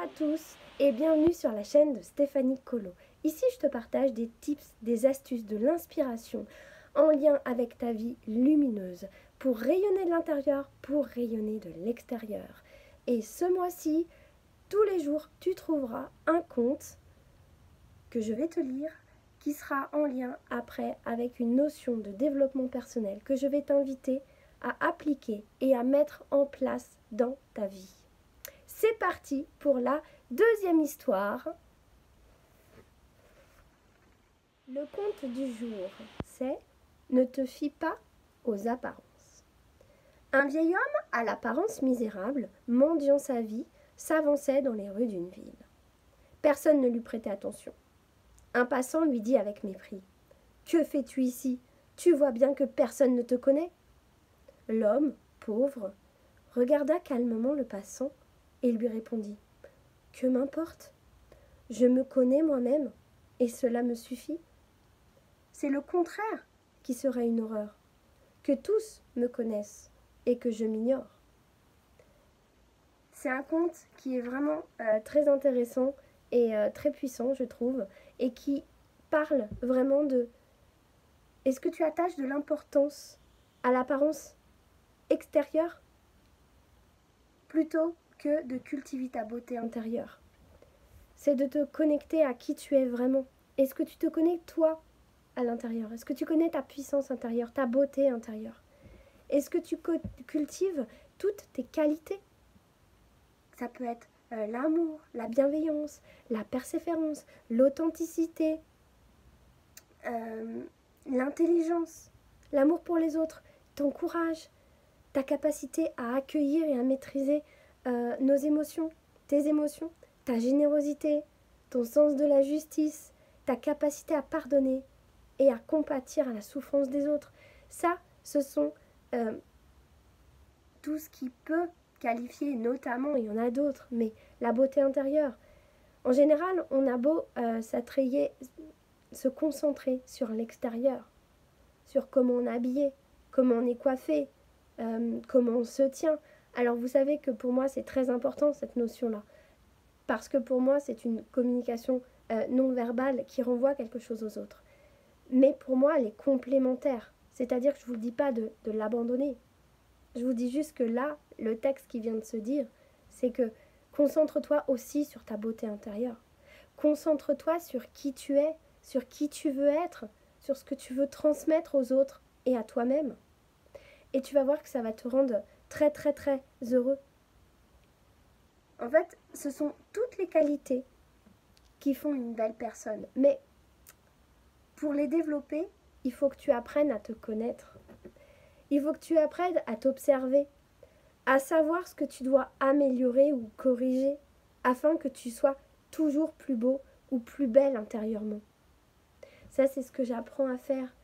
à tous et bienvenue sur la chaîne de Stéphanie Colo. Ici, je te partage des tips, des astuces, de l'inspiration en lien avec ta vie lumineuse pour rayonner de l'intérieur, pour rayonner de l'extérieur. Et ce mois-ci, tous les jours, tu trouveras un conte que je vais te lire qui sera en lien après avec une notion de développement personnel que je vais t'inviter à appliquer et à mettre en place dans ta vie. C'est parti pour la deuxième histoire. Le conte du jour, c'est « Ne te fie pas aux apparences ». Un vieil homme à l'apparence misérable, mendiant sa vie, s'avançait dans les rues d'une ville. Personne ne lui prêtait attention. Un passant lui dit avec mépris « Que fais-tu ici? Tu vois bien que personne ne te connaît ?» L'homme, pauvre, regarda calmement le passant et lui répondit « Que m'importe? Je me connais moi-même et cela me suffit. C'est le contraire qui serait une horreur, que tous me connaissent et que je m'ignore. » C'est un conte qui est vraiment très intéressant et très puissant, je trouve, et qui parle vraiment de « Est-ce que tu attaches de l'importance à l'apparence extérieure plutôt que de cultiver ta beauté intérieure ?» C'est de te connecter à qui tu es vraiment. Est-ce que tu te connais toi à l'intérieur? Est-ce que tu connais ta puissance intérieure, ta beauté intérieure? Est-ce que tu cultives toutes tes qualités? Ça peut être l'amour, la bienveillance, la persévérance, l'authenticité, l'intelligence, l'amour pour les autres, ton courage, ta capacité à accueillir et à maîtriser nos émotions, tes émotions, ta générosité, ton sens de la justice, ta capacité à pardonner et à compatir à la souffrance des autres. Ça, ce sont tout ce qui peut qualifier notamment, il y en a d'autres, mais la beauté intérieure. En général, on a beau s'attrayer, se concentrer sur l'extérieur, sur comment on est habillé, comment on est coiffé, comment on se tient. Alors vous savez que pour moi, c'est très important cette notion-là. Parce que pour moi, c'est une communication non verbale qui renvoie quelque chose aux autres. Mais pour moi, elle est complémentaire. C'est-à-dire que je ne vous le dis pas de l'abandonner. Je vous dis juste que là, le texte qui vient de se dire, c'est que concentre-toi aussi sur ta beauté intérieure. Concentre-toi sur qui tu es, sur qui tu veux être, sur ce que tu veux transmettre aux autres et à toi-même. Et tu vas voir que ça va te rendre très très très heureux. En fait, ce sont toutes les qualités qui font une belle personne. Mais pour les développer, il faut que tu apprennes à te connaître. Il faut que tu apprennes à t'observer, à savoir ce que tu dois améliorer ou corriger afin que tu sois toujours plus beau ou plus belle intérieurement. Ça, c'est ce que j'apprends à faire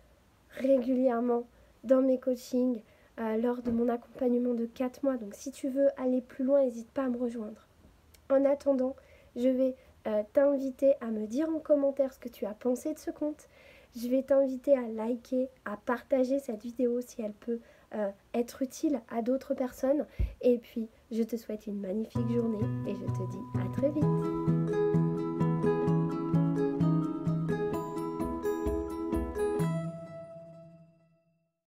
régulièrement dans mes coachings, lors de mon accompagnement de 4 mois. Donc si tu veux aller plus loin, n'hésite pas à me rejoindre. En attendant, je vais t'inviter à me dire en commentaire ce que tu as pensé de ce conte. Je vais t'inviter à liker, à partager cette vidéo si elle peut être utile à d'autres personnes. Et puis, je te souhaite une magnifique journée et je te dis à très vite.